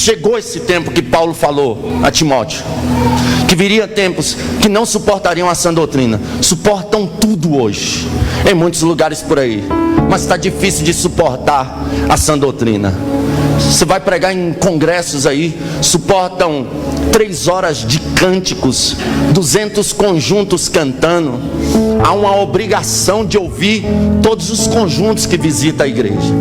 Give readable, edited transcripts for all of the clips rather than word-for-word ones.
Chegou esse tempo que Paulo falou a Timóteo, que viria tempos que não suportariam a sã doutrina. Suportam tudo hoje, em muitos lugares por aí, mas está difícil de suportar a sã doutrina. Você vai pregar em congressos aí, suportam 3 horas de cânticos, 200 conjuntos cantando. Há uma obrigação de ouvir todos os conjuntos que visitam a igreja.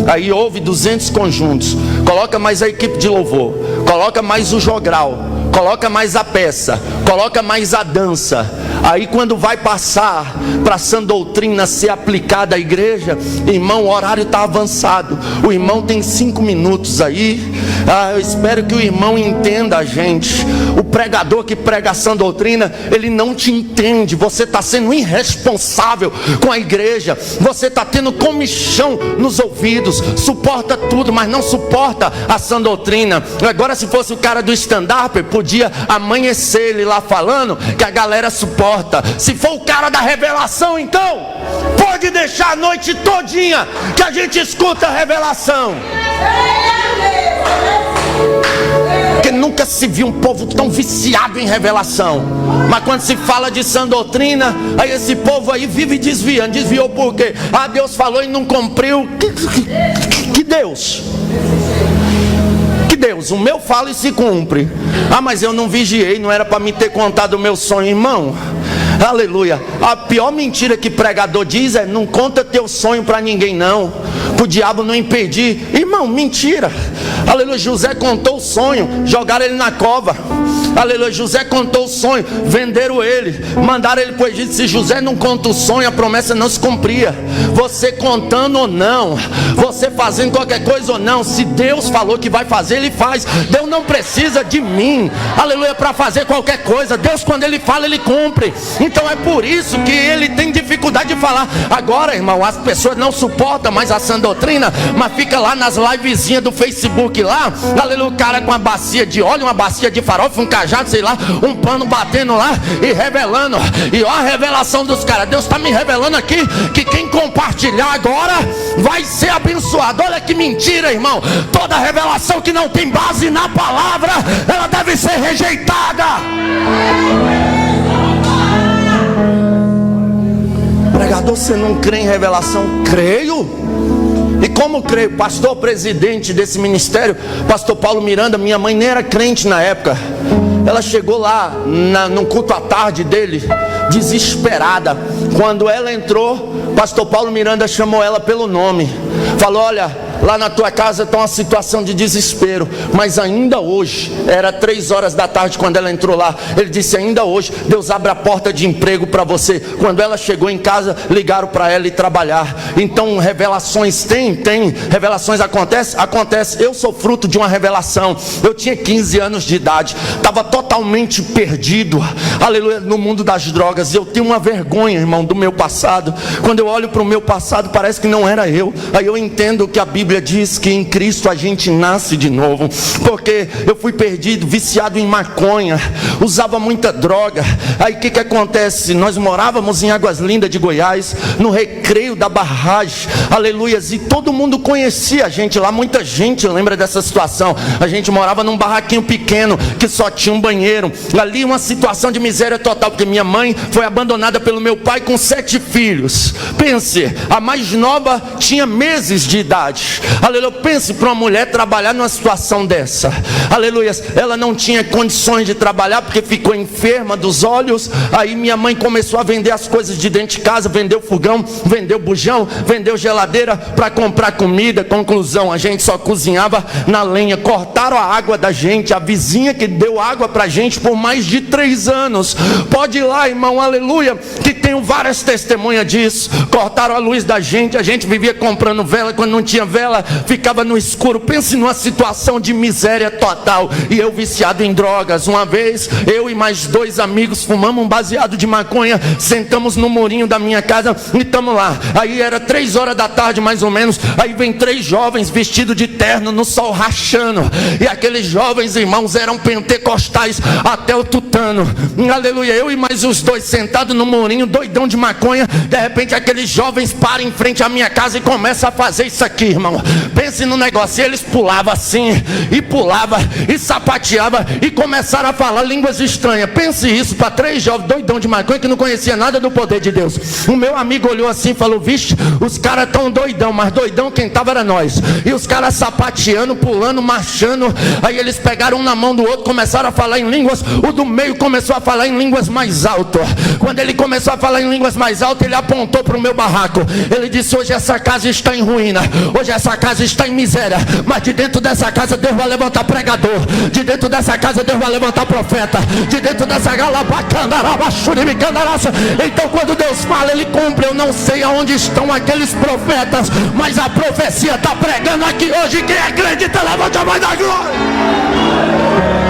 Aí ouve 200 conjuntos, coloca mais a equipe de louvor, coloca mais o jogral, coloca mais a peça, coloca mais a dança. Aí quando vai passar para a sã doutrina ser aplicada à igreja, irmão, o horário está avançado, o irmão tem 5 minutos aí. Eu espero que o irmão entenda a gente. O pregador que prega a sã doutrina, ele não te entende. Você está sendo irresponsável com a igreja, você está tendo comichão nos ouvidos, suporta tudo, mas não suporta a sã doutrina. Agora, se fosse o cara do stand-up, podia amanhecer ele lá falando que a galera suporta. Se for o cara da revelação, então pode deixar a noite todinha que a gente escuta a revelação. Porque nunca se viu um povo tão viciado em revelação. Mas quando se fala de sã doutrina, aí esse povo aí vive desviando. Desviou por quê? Deus falou e não cumpriu. Que Deus? Que Deus? O meu fala e se cumpre. Mas eu não vigiei, não era para me ter contado o meu sonho, irmão. Aleluia. A pior mentira que pregador diz é: não conta teu sonho para ninguém não, para o diabo não impedir. Irmão, mentira. Aleluia. José contou o sonho, jogaram ele na cova. Aleluia. José contou o sonho, venderam ele, mandaram ele para o Egito. Se José não conta o sonho, a promessa não se cumpria. Você contando ou não, você fazendo qualquer coisa ou não, se Deus falou que vai fazer, Ele faz. Deus não precisa de mim, aleluia, para fazer qualquer coisa. Deus, quando Ele fala, Ele cumpre. Então é por isso que ele tem dificuldade de falar. Agora, irmão, as pessoas não suportam mais a sã doutrina, mas fica lá nas livezinhas do Facebook lá, aleluia, o cara com uma bacia de óleo, uma bacia de farofa, um cajado, sei lá, um pano batendo lá e revelando. E ó a revelação dos caras. Deus está me revelando aqui que quem compartilhar agora vai ser abençoado. Olha que mentira, irmão. Toda revelação que não tem base na palavra, ela deve ser rejeitada. Pregador, você não crê em revelação? Creio. E como creio? Pastor presidente desse ministério, pastor Paulo Miranda, minha mãe nem era crente na época. Ela chegou lá no culto à tarde dele, desesperada. Quando ela entrou, pastor Paulo Miranda chamou ela pelo nome. Falou: olha, lá na tua casa está uma situação de desespero, mas ainda hoje, era 3 horas da tarde quando ela entrou lá, ele disse: ainda hoje Deus abre a porta de emprego para você. Quando ela chegou em casa, ligaram para ela ir trabalhar. Então revelações tem, revelações acontece. Eu sou fruto de uma revelação. Eu tinha 15 anos de idade, estava totalmente perdido, aleluia, no mundo das drogas. Eu tenho uma vergonha, irmão, do meu passado. Quando eu olho para o meu passado, parece que não era eu. Aí eu entendo que a Bíblia diz que em Cristo a gente nasce de novo. Porque eu fui perdido, viciado em maconha, usava muita droga. Aí o que acontece? Nós morávamos em Águas Lindas de Goiás, no recreio da barragem, aleluia, e todo mundo conhecia a gente lá. Muita gente lembra dessa situação. A gente morava num barraquinho pequeno que só tinha um banheiro. Ali uma situação de miséria total, porque minha mãe foi abandonada pelo meu pai com 7 filhos. Pense, a mais nova tinha meses de idade. Aleluia, pense para uma mulher trabalhar numa situação dessa. Aleluia, ela não tinha condições de trabalhar porque ficou enferma dos olhos. Aí minha mãe começou a vender as coisas de dentro de casa, vendeu fogão, vendeu bujão, vendeu geladeira para comprar comida. Conclusão, a gente só cozinhava na lenha. Cortaram a água da gente, a vizinha que deu água para a gente por mais de 3 anos. Pode ir lá, irmão, aleluia, que tenho várias testemunhas disso. Cortaram a luz da gente, a gente vivia comprando vela, quando não tinha vela, ficava no escuro. Pense numa situação de miséria total. E eu viciado em drogas. Uma vez, eu e mais 2 amigos fumamos um baseado de maconha, sentamos no murinho da minha casa e estamos lá. Aí era 3 horas da tarde mais ou menos. Aí vem 3 jovens vestidos de terno no sol rachando. E aqueles jovens, irmãos, eram pentecostais até o tutano. Aleluia. Eu e mais os 2 sentados no murinho, doidão de maconha. De repente aqueles jovens param em frente à minha casa e começam a fazer isso aqui, irmão. Pense no negócio. E eles pulavam assim, e pulavam, e sapateavam, e começaram a falar línguas estranhas. Pense isso para 3 jovens doidão de maconha que não conhecia nada do poder de Deus. O meu amigo olhou assim e falou: vixe, os caras tão doidão, mas doidão quem tava era nós. E os caras sapateando, pulando, marchando. Aí eles pegaram um na mão do outro, começaram a falar em línguas. O do meio começou a falar em línguas mais alto. Quando ele começou a falar em línguas mais alto, ele apontou para o meu barraco. Ele disse: hoje essa casa está em ruína, hoje essa casa está em miséria, mas de dentro dessa casa Deus vai levantar pregador, de dentro dessa casa Deus vai levantar profeta, de dentro dessa então quando Deus fala, Ele cumpre. Eu não sei aonde estão aqueles profetas, mas a profecia está pregando aqui hoje. Quem acredita, levante a mão da glória.